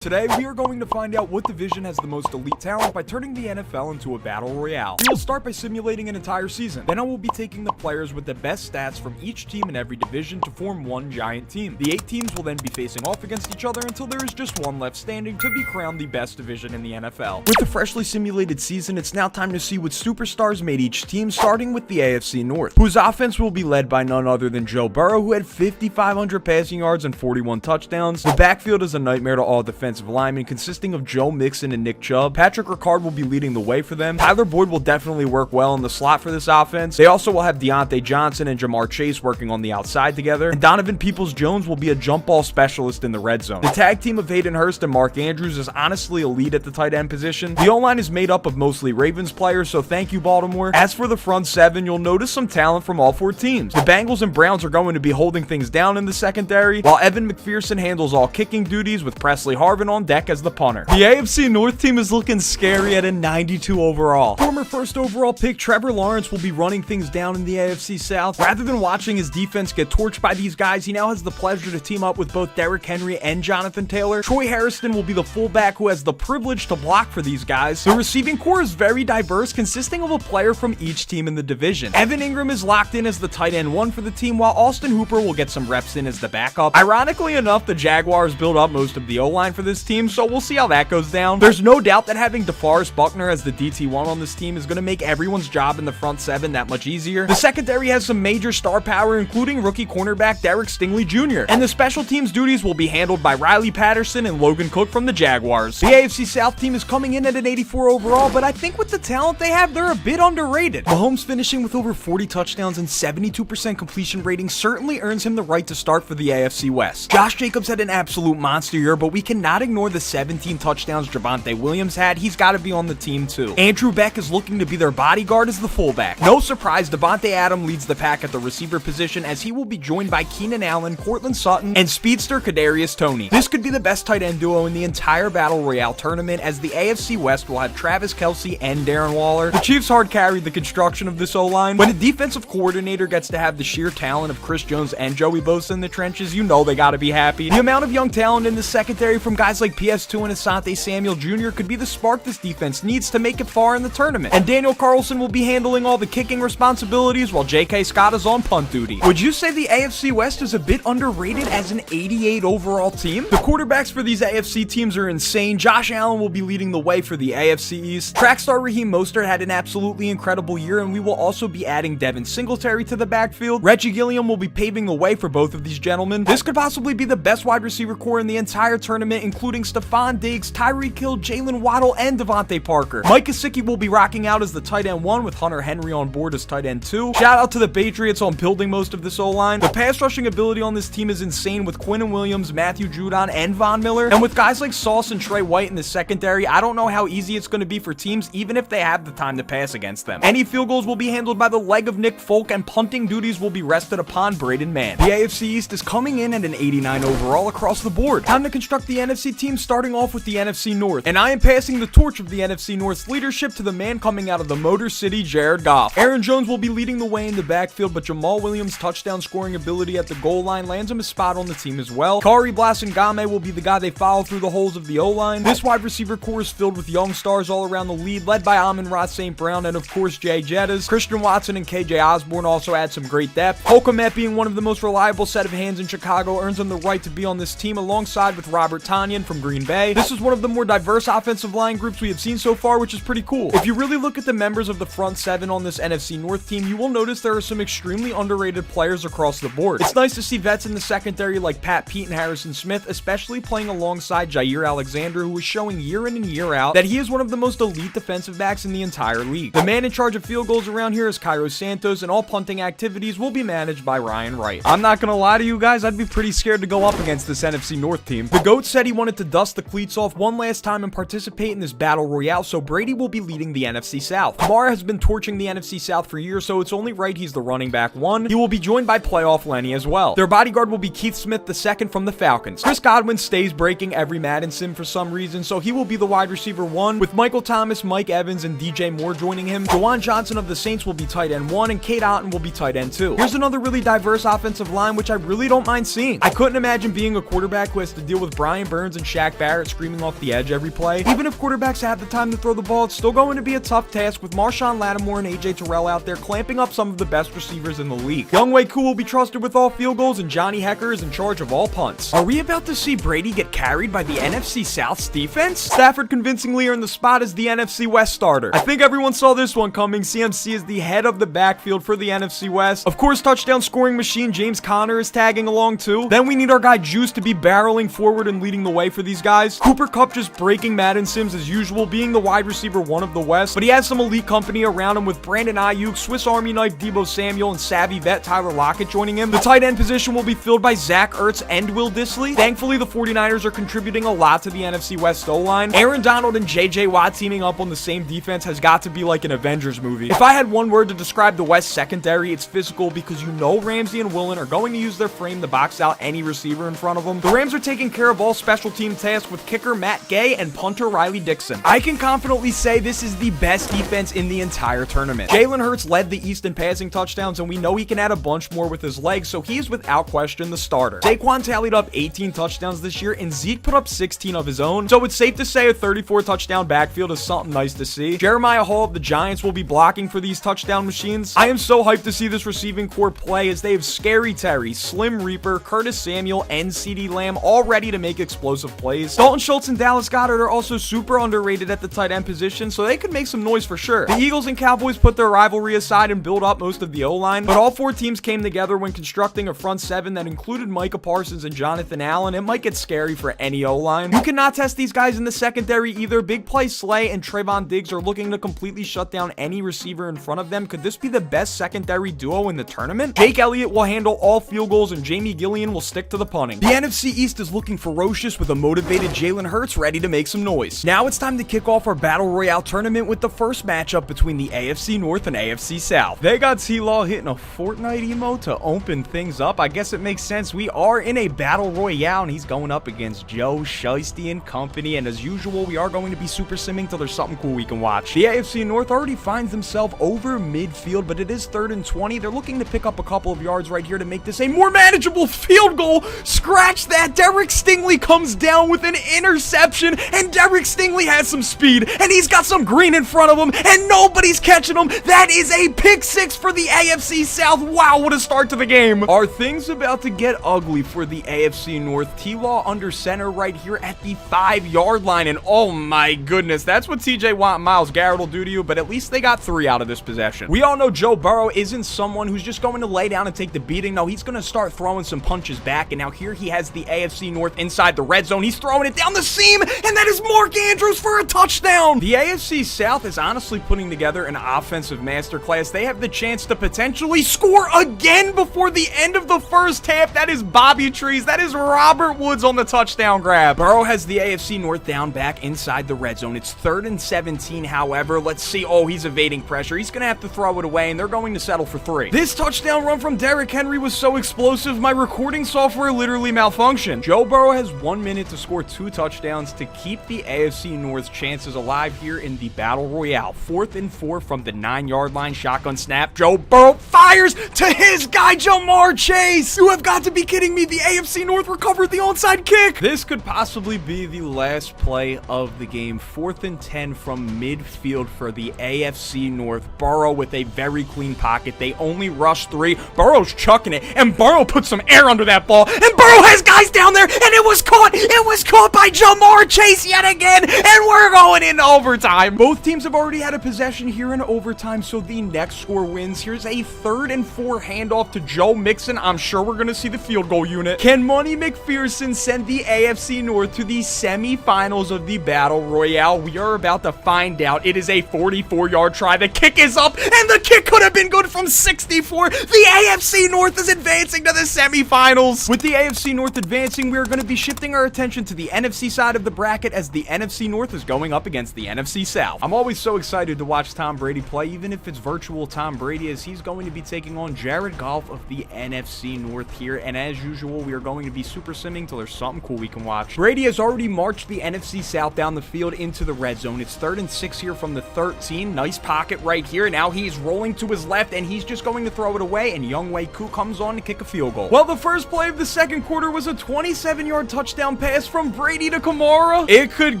Today, we are going to find out what division has the most elite talent by turning the NFL into a battle royale. We will start by simulating an entire season. Then I will be taking the players with the best stats from each team in every division to form one giant team. The 8 teams will then be facing off against each other until there is just one left standing to be crowned the best division in the NFL. With the freshly simulated season, it's now time to see what superstars made each team, starting with the AFC North, whose offense will be led by none other than Joe Burrow, who had 5,500 passing yards and 41 touchdowns. The backfield is a nightmare to all defensive linemen, consisting of Joe Mixon and Nick Chubb. Patrick Ricard will be leading the way for them. Tyler Boyd will definitely work well in the slot for this offense. They also will have Deontay Johnson and Jamar Chase working on the outside together, and Donovan Peoples-Jones will be a jump ball specialist in the red zone. The tag team of Hayden Hurst and Mark Andrews is honestly elite at the tight end position. The O-line is made up of mostly Ravens players, so thank you, Baltimore. As for the front seven, you'll notice some talent from all 4 teams. The Bengals and Browns are going to be holding things down in the secondary, while Evan McPherson handles all kicking duties with Presley Harvin on deck as the punter. The AFC North team is looking scary at a 92 overall. Former first overall pick Trevor Lawrence will be running things down in the AFC South. Rather than watching his defense get torched by these guys, he now has the pleasure to team up with both Derrick Henry and Jonathan Taylor. Troy Harrison will be the fullback who has the privilege to block for these guys. The receiving core is very diverse, consisting of a player from each team in the division. Evan Ingram is locked in as the tight end 1 for the team, while Austin Hooper will get some reps in as the backup. Ironically enough, the Jaguars build up most of the O-line for this team, so we'll see how that goes down. There's no doubt that having DeForest Buckner as the DT1 on this team is going to make everyone's job in the front 7 that much easier. The secondary has some major star power, including rookie cornerback Derek Stingley Jr., and the special teams duties will be handled by Riley Patterson and Logan Cook from the Jaguars. The AFC South team is coming in at an 84 overall, but I think with the talent they have, they're a bit underrated. Mahomes finishing with over 40 touchdowns and 72% completion rating certainly earns him the right to start for the AFC West. Josh Jacobs had an absolute monster year, but we cannot ignore the 17 touchdowns Javonte Williams had. He's got to be on the team too. Andrew Beck is looking to be their bodyguard as the fullback. No surprise, Devontae Adams leads the pack at the receiver position, as he will be joined by Keenan Allen, Cortland Sutton, and speedster Kadarius Toney. This could be the best tight end duo in the entire Battle Royale tournament, as the AFC West will have Travis Kelce and Darren Waller. The Chiefs hard carried the construction of this O-line. When a defensive coordinator gets to have the sheer talent of Chris Jones and Joey Bosa in the trenches, you know they got to be happy. The amount of young talent in the secondary from guys like PS2 and Asante Samuel Jr. could be the spark this defense needs to make it far in the tournament. And Daniel Carlson will be handling all the kicking responsibilities, while J.K. Scott is on punt duty. Would you say the AFC West is a bit underrated as an 88 overall team? The quarterbacks for these AFC teams are insane. Josh Allen will be leading the way for the AFC East. Track star Raheem Mostert had an absolutely incredible year, and we will also be adding Devin Singletary to the backfield. Reggie Gilliam will be paving the way for both of these gentlemen. This could possibly be the best wide receiver core in the entire tournament, including Stephon Diggs, Tyreek Hill, Jalen Waddle, and Devontae Parker. Mike Gesicki will be rocking out as the tight end 1 with Hunter Henry on board as tight end 2. Shout out to the Patriots on building most of this O-line. The pass rushing ability on this team is insane, with Quinnen Williams, Matthew Judon, and Von Miller. And with guys like Sauce and Trey White in the secondary, I don't know how easy it's going to be for teams, even if they have the time to pass against them. Any field goals will be handled by the leg of Nick Folk, and punting duties will be rested upon Braden Mann. The AFC East is coming in at an 89 overall across the board. Time to construct the NFC team, starting off with the NFC North. And I am passing the torch of the NFC North's leadership to the man coming out of the Motor City, Jared Goff. Aaron Jones will be leading the way in the backfield, but Jamal Williams' touchdown scoring ability at the goal line lands him a spot on the team as well. Kari Blasingame will be the guy they follow through the holes of the O-line. This wide receiver core is filled with young stars all around the lead, led by Amon-Ra St. Brown and of course Jay Jettas. Christian Watson and KJ Osborne also add some great depth. Holcomb being one of the most reliable set of hands in Chicago earns him the right to be on this team alongside with Robert Tonyan from Green Bay. This is one of the more diverse offensive line groups we have seen so far, which is pretty cool. If you really look at the members of the front 7 on this NFC North team, you will notice there are some extremely underrated players across the board. It's nice to see vets in the secondary like Pat Pete and Harrison Smith, especially playing alongside Jair Alexander, who is showing year in and year out that he is one of the most elite defensive backs in the entire league. The man in charge of field goals around here is Cairo Santos, and all punting activities will be managed by Ryan Wright. I'm not gonna lie to you guys, I'd be pretty scared to go up against this NFC North team. The GOAT said he wanted to dust the cleats off one last time and participate in this battle royale, so Brady will be leading the NFC South. Kamara has been torching the NFC South for years, so it's only right he's the running back 1. He will be joined by playoff Lenny as well. Their bodyguard will be Keith Smith II from the Falcons. Chris Godwin stays breaking every Madden sim for some reason, so he will be the wide receiver 1, with Michael Thomas, Mike Evans, and DJ Moore joining him. Jawan Johnson of the Saints will be tight end 1, and Kate Otten will be tight end 2. Here's another really diverse offensive line, which I really don't mind seeing. I couldn't imagine being a quarterback who has to deal with Brian Burns Burns and Shaq Barrett screaming off the edge every play. Even if quarterbacks have the time to throw the ball, it's still going to be a tough task with Marshawn Lattimore and AJ Terrell out there clamping up some of the best receivers in the league. Younghoe Koo will be trusted with all field goals, and Johnny Hekker is in charge of all punts. Are we about to see Brady get carried by the NFC South's defense? Stafford convincingly earned the spot as the NFC West starter. I think everyone saw this one coming. CMC is the head of the backfield for the NFC West. Of course, touchdown scoring machine James Conner is tagging along too. Then we need our guy Juice to be barreling forward and leading the way for these guys. Cooper Kupp just breaking Madden Sims as usual, being the wide receiver one of the West, but he has some elite company around him with Brandon Ayuk, Swiss Army knife Deebo Samuel, and savvy vet Tyler Lockett joining him. The tight end position will be filled by Zach Ertz and Will Dissly. Thankfully, the 49ers are contributing a lot to the NFC West O-line. Aaron Donald and JJ Watt teaming up on the same defense has got to be like an Avengers movie. If I had one word to describe the West secondary, it's physical, because you know Ramsey and Willen are going to use their frame to box out any receiver in front of them. The Rams are taking care of all special team tasks with kicker Matt Gay and punter Riley Dixon. I can confidently say this is the best defense in the entire tournament. Jalen Hurts led the East in passing touchdowns, and we know he can add a bunch more with his legs, so he is without question the starter. Saquon tallied up 18 touchdowns this year, and Zeke put up 16 of his own, so it's safe to say a 34 touchdown backfield is something nice to see. Jeremiah Hall of the Giants will be blocking for these touchdown machines. I am so hyped to see this receiving core play, as they have Scary Terry, Slim Reaper, Curtis Samuel, and CeeDee Lamb all ready to make explosive plays. Dalton Schultz and Dallas Goedert are also super underrated at the tight end position, so they could make some noise for sure. The Eagles and Cowboys put their rivalry aside and build up most of the O-line, but all four teams came together when constructing a front seven that included Micah Parsons and Jonathan Allen. It might get scary for any O-line. You cannot test these guys in the secondary either. Big Play Slay and Trayvon Diggs are looking to completely shut down any receiver in front of them. Could this be the best secondary duo in the tournament? Jake Elliott will handle all field goals, and Jamie Gillian will stick to the punting. The NFC East is looking ferocious with a motivated Jalen Hurts ready to make some noise. Now it's time to kick off our Battle Royale tournament with the first matchup between the AFC North and AFC South. They got T-Law hitting a Fortnite emote to open things up. I guess it makes sense. We are in a Battle Royale, and he's going up against Joe Shiesty and company, and as usual, we are going to be super simming till there's something cool we can watch. The AFC North already finds themselves over midfield, but it is 3rd and 20. They're looking to pick up a couple of yards right here to make this a more manageable field goal. Scratch that. Derek Stingley comes down with an interception, and Derek Stingley has some speed, and he's got some green in front of him, and nobody's catching him. That is a pick six for the AFC South. Wow, what a start to the game. Are things about to get ugly for the AFC North? T-Law under center right here at the 5-yard line, and oh my goodness, that's what TJ Watt and Myles Garrett will do to you, but at least they got 3 out of this possession. We all know Joe Burrow isn't someone who's just going to lay down and take the beating. No, he's going to start throwing some punches back, and now here he has the AFC North inside the red zone. He's throwing it down the seam, and that is Mark Andrews for a touchdown. The AFC South is honestly putting together an offensive masterclass. They have the chance to potentially score again before the end of the first half. That is Bobby Trees. That is Robert Woods on the touchdown grab. Burrow has the AFC North down back inside the red zone. It's 3rd and 17, however. Let's see. Oh, he's evading pressure. He's going to have to throw it away, and they're going to settle for 3. This touchdown run from Derrick Henry was so explosive, my recording software literally malfunctioned. Joe Burrow has 1 minute to score 2 touchdowns to keep the AFC North's chances alive here in the Battle Royale. 4th and 4 from the 9-yard line. Shotgun snap. Joe Burrow fires to his guy, Jamar Chase. You have got to be kidding me. The AFC North recovered the onside kick. This could possibly be the last play of the game. 4th and 10 from midfield for the AFC North. Burrow with a very clean pocket. They only rush 3. Burrow's chucking it, and Burrow puts some air under that ball, and Burrow has guys down there, and it was caught. It was caught by Jamar Chase yet again, and we're going into overtime. Both teams have already had a possession here in overtime, so the next score wins. Here's a 3rd and 4 handoff to Joe Mixon. I'm sure we're going to see the field goal unit. Can Money McPherson send the AFC North to the semifinals of the Battle Royale? We are about to find out. It is a 44-yard try. The kick is up, and the kick could have been good from 64. The AFC North is advancing to the semifinals. With the AFC North advancing, we are going to be shifting our attention to the NFC side of the bracket, as the NFC North is going up against the NFC South. I'm always so excited to watch Tom Brady play, even if it's virtual Tom Brady, as he's going to be taking on Jared Goff of the NFC North here, and as usual, we are going to be super simming till there's something cool we can watch. Brady has already marched the NFC South down the field into the red zone. It's 3rd and 6 here from the 13. Nice pocket right here. Now he's rolling to his left, and he's just going to throw it away, and Younghoe Koo comes on to kick a field goal. Well, the first play of the second quarter was a 27-yard touchdown pass from Brady to Kamara. It could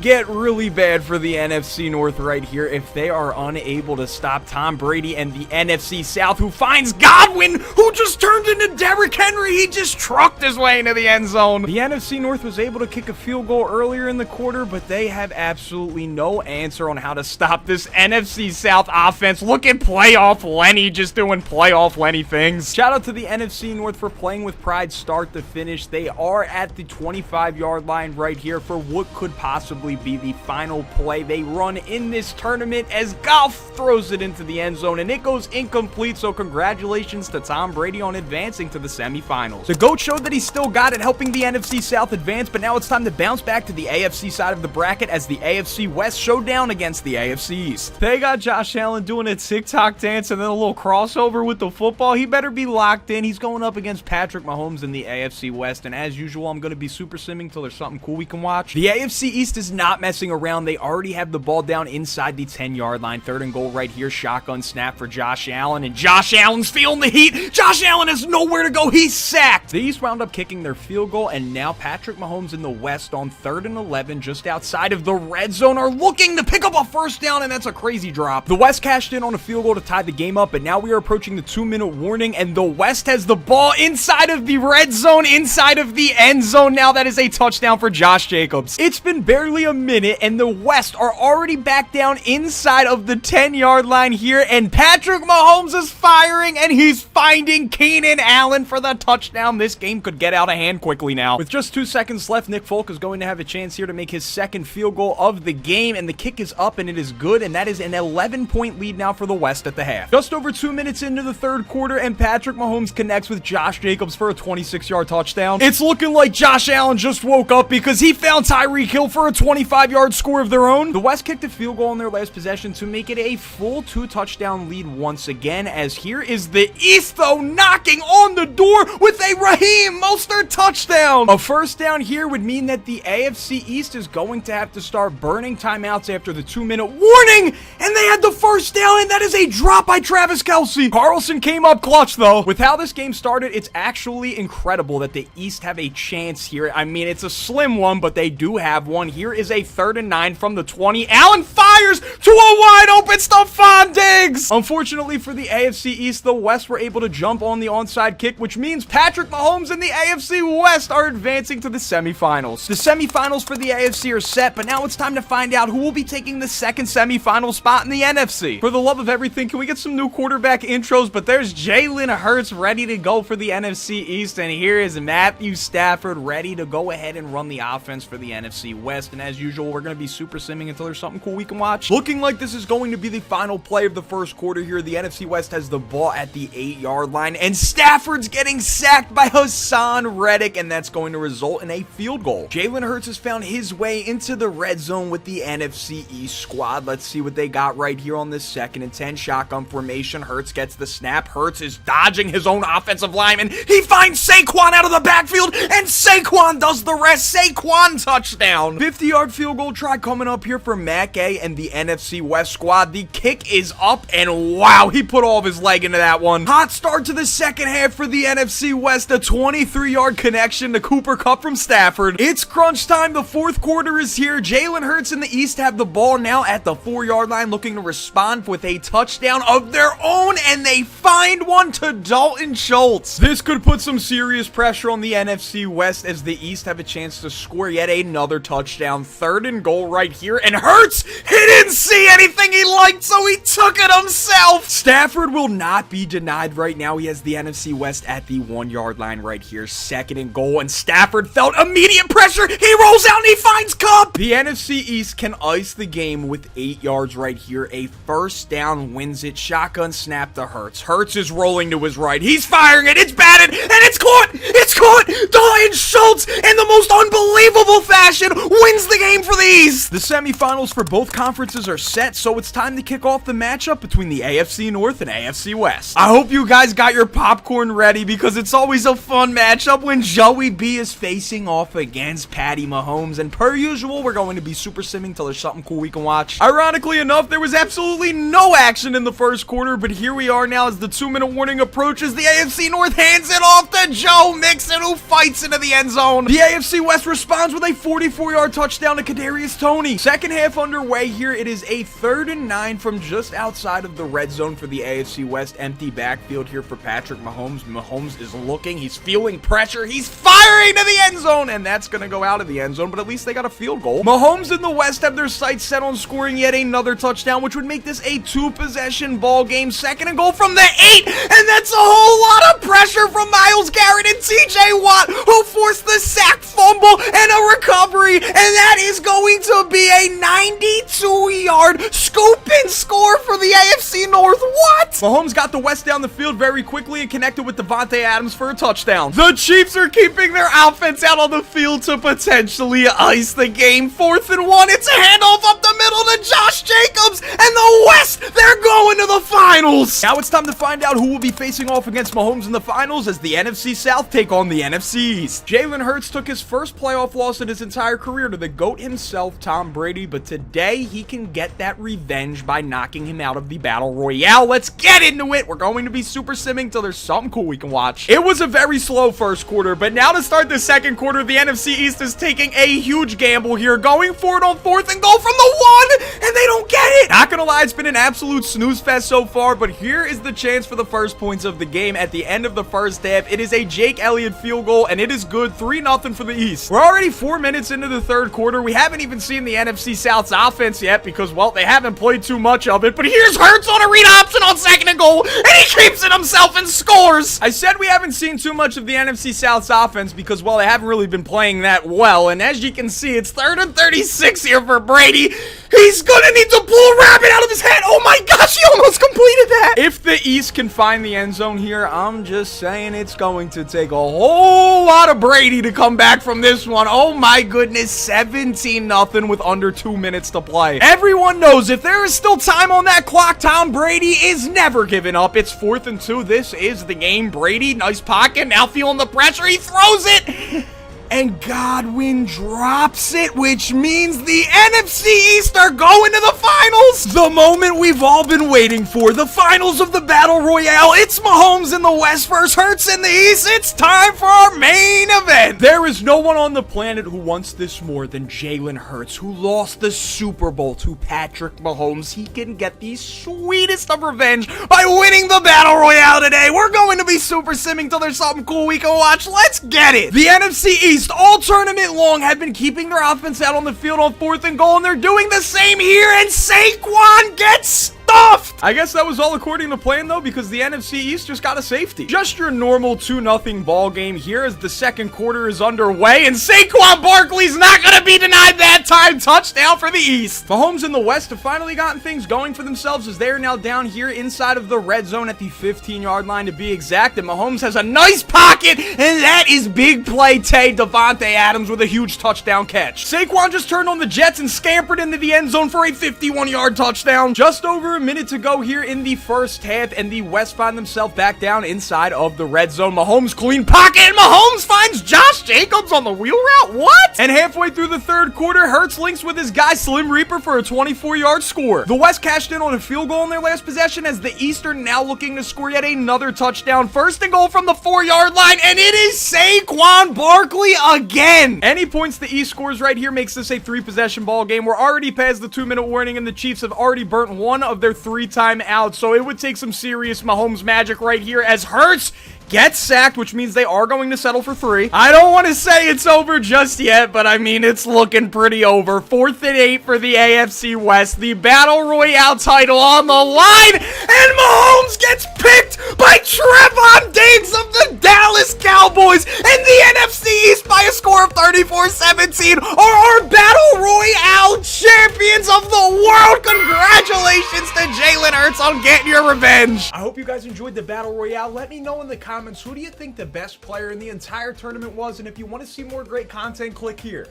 get really bad for the NFC North right here if they are unable to stop Tom Brady and the NFC South, who finds Godwin, who just turned into Derrick Henry. He just trucked his way into the end zone. The NFC North was able to kick a field goal earlier in the quarter, but they have absolutely no answer on how to stop this NFC South offense. Look at playoff Lenny just doing playoff Lenny things. Shout out to the NFC North for playing with pride start to finish. They are at the 25-yard line right here for what could possibly be the final play they run in this tournament, as Goff throws it into the end zone and it goes incomplete. So congratulations to Tom Brady on advancing to the semifinals. The GOAT showed that he still got it, helping the NFC South advance, but now it's time to bounce back to the AFC side of the bracket as the AFC West showdown against the AFC East. They got Josh Allen doing a TikTok dance and then a little crossover with the football. He better be locked in. He's going up against Patrick Mahomes in the AFC West, and as usual, I'm going to be super simming till there's something cool we can watch. The AFC East is not messing around. They already have the ball down inside the 10-yard line. 3rd and goal right here. Shotgun snap for Josh Allen, and Josh Allen's feeling the heat. Josh Allen has nowhere to go. He's sacked. The East wound up kicking their field goal, and now Patrick Mahomes in the West on 3rd and 11 just outside of the red zone are looking to pick up a first down, and that's a crazy drop. The West cashed in on a field goal to tie the game up, but now we are approaching the 2-minute warning, and the West has the ball inside of the red zone, inside of the end zone. Now that is a touchdown for Josh Jacobs. It's been barely a minute, and the West are already back down inside of the 10-yard line here, and Patrick Mahomes is firing, and he's finding Keenan Allen for the touchdown. This game could get out of hand quickly now. With just 2 seconds left, Nick Folk is going to have a chance here to make his 2nd field goal of the game, and the kick is up, and it is good, and that is an 11-point lead now for the West at the half. Just over 2 minutes into the 3rd quarter, and Patrick Mahomes connects with Josh Jacobs for a 26-yard touchdown. It's looking like Josh Allen just woke up because he found Tyreek Hill for a 25-yard score of their own. The West kicked a field goal on their last possession to make it a full 2-touchdown lead once again, as here is the East, though, knocking on the door with a Raheem Mostert touchdown. A first down here would mean that the AFC East is going to have to start burning timeouts after the 2-minute warning, and they had the first down, and that is a drop by Travis Kelce. Carlson came up clutch, though. With how this game started, it's actually incredible that the East have a chance here. I mean, it's a slim one, but they do have one. Here is a 3rd and 9 from the 20. Allen fires to a wide open Stephon Diggs. Unfortunately for the AFC East, the West were able to jump on the onside kick, which means Patrick Mahomes and the AFC West are advancing to the semifinals. The semifinals for the AFC are set, but now it's time to find out who will be taking the 2nd semifinal spot in the NFC. For the love of everything, can we get some new quarterback intros? But there's Jalen Hurts ready to go for the NFC East, and here is Matthew Stafford ready to go ahead and run the offense for the NFC West. And as usual, we're going to be super simming until there's something cool we can watch. Looking like this is going to be the final play of the 1st quarter here. The NFC West has the ball at the 8-yard line, and Stafford's getting sacked by Hassan Reddick, and that's going to result in a field goal. Jalen Hurts has found his way into the red zone with the NFC East squad. Let's see what they got right here on this 2nd and 10 shotgun formation. Hurts gets the snap. Hurts is dodging his own offensive lineman. He finds Saquon out of the backfield, and Saquon does the rest. Saquon touchdown. 50-yard field goal try coming up here for Matt Gay and the NFC West squad. The kick is up, and wow, he put all of his leg into that one. Hot start to the 2nd half for the NFC West. A 23-yard connection to Cooper Kupp from Stafford. It's crunch time. The 4th quarter is here. Jalen Hurts and the East have the ball now at the 4-yard line, looking to respond with a touchdown of their own, and they find one to Dalton Schultz. This could put some serious pressure on the NFC West as the East have a chance to score yet another touchdown. 3rd and goal right here, and Hurts, he didn't see anything he liked, so he took it himself. Stafford will not be denied right now. He has the NFC West at the 1-yard line right here. 2nd and goal, and Stafford felt immediate pressure. He rolls out and he finds Kupp. The NFC East can ice the game with 8 yards right here. A first down wins it. Shotgun snap to Hurts. Hurts is rolling to his right. He's firing it. It's batted, and it's caught. It's caught. Dalton Schultz, in the most unbelievable fashion, wins the game for the East. The semifinals for both conferences conferences are set, so it's time to kick off the matchup between the AFC North and AFC West. I hope you guys got your popcorn ready because it's always a fun matchup when Joey B is facing off against Patty Mahomes, and per usual, we're going to be super simming till there's something cool we can watch. Ironically enough, there was absolutely no action in the first quarter, but here we are now as the 2-minute warning approaches. The AFC North hands it off to Joe Mixon, who fights into the end zone. The AFC West responds with a 44-yard touchdown to Kadarius Toney. Second half underway here. It is a 3rd and 9 from just outside of the red zone for the AFC West. Empty backfield here for Patrick Mahomes. Mahomes is looking. He's feeling pressure. He's firing to the end zone, and that's going to go out of the end zone, but at least they got a field goal. Mahomes and the West have their sights set on scoring yet another touchdown, which would make this a 2-possession ball game. 2nd and goal from the 8, and that's a whole lot of pressure from Myles Garrett and TJ Watt, who forced the sack, fumble, and a recovery, and that is going to be a 92-yard scoop and score for the AFC North. What? Mahomes got the West down the field very quickly and connected with Devontae Adams for a touchdown. The Chiefs are keeping their offense out on the field to potentially ice the game. 4th and 1. It's a handoff up the middle to Josh Jacobs, and the West, they're going to the finals. Now it's time to find out who will be facing off against Mahomes in the finals as the NFC South take on the NFC East. Jalen Hurts took his first playoff loss in his entire career to the GOAT himself, Tom Brady, but today he can get that revenge by knocking him out of the Battle Royale. Let's get into it. We're going to be super simming till there's something cool we can watch. It was a very slow first quarter, but now to start the second quarter, the NFC East is taking a huge gamble here, going for it on 4th and goal from the 1, and they don't get it. Not gonna lie, it's been an absolute snooze fest so far, but here is the chance for the first points of the game at the end of the first half. It is a Jake Elliott field goal, and it is good. 3-0 for the East. We're already 4 minutes into the third quarter. We haven't even seen the NFC South's offense yet because, well, they haven't played too much of it, but here's Hurts on a read option on 2nd and goal, and he keeps it himself and scores. I said we haven't seen too much of the NFC South's offense because, well, they haven't really been playing that well, and as you can see, it's 3rd and 36 here for Brady. He's gonna need to pull a rabbit out of his head. Oh my gosh, he almost completed that. If the East can find the end zone here, I'm just saying it's going to take a whole lot of Brady to come back from this one. Oh my goodness, 17-0 with under 2 minutes to play. Everyone knows if there is still time on that clock, Tom Brady is never giving up. It's 4th and 2. This is the game. Brady, nice pocket, now feeling the pressure. He throws it. And Godwin drops it, which means the NFC East are going to the finals. The moment we've all been waiting for. The finals of the Battle Royale. It's Mahomes in the West versus Hurts in the East. It's time for our main event. There is no one on the planet who wants this more than Jalen Hurts, who lost the Super Bowl to Patrick Mahomes. He can get the sweetest of revenge by winning the Battle Royale today. We're going to be super simming till there's something cool we can watch. Let's get it. The NFC East all tournament long have been keeping their offense out on the field on 4th and goal, and they're doing the same here, and Saquon gets stuffed. I guess that was all according to plan, though, because the NFC East just got a safety. Just your normal 2-0 ball game here as the second quarter is underway, and Saquon Barkley's not going to be denied that time. Touchdown for the East. Mahomes and the West have finally gotten things going for themselves as they are now down here inside of the red zone at the 15-yard line to be exact, and Mahomes has a nice pocket, and that is big play Tay Devontae Adams with a huge touchdown catch. Saquon just turned on the Jets and scampered into the end zone for a 51-yard touchdown. Just over a minute to go here in the first half, and the West find themselves back down inside of the red zone. Mahomes clean pocket, and Mahomes finds Josh Jacobs on the wheel route. What? And halfway through the third quarter, Hurts links with his guy Slim Reaper for a 24-yard score. The West cashed in on a field goal in their last possession as the East are now looking to score yet another touchdown. 1st and goal from the 4-yard line, and it is Saquon Barkley again. Any points the East scores right here makes this a 3-possession ball game. We're already past the 2-minute warning, and the Chiefs have already burnt one of their 3 timeouts, so it would take some serious Mahomes magic right here as Hurts gets sacked, which means they are going to settle for 3. I don't want to say it's over just yet, but I mean, it's looking pretty over. 4th and 8 for the AFC West. The Battle Royale title on the line, and Mahomes gets picked by Trevon Diggs of the Dallas Cowboys, and the NFC East by a score of 34-17 are our Battle Royale champions of the world. Congratulations to Jalen Hurts on getting your revenge. I hope you guys enjoyed the Battle Royale. Let me know in the comments, who do you think the best player in the entire tournament was? And if you want to see more great content, click here.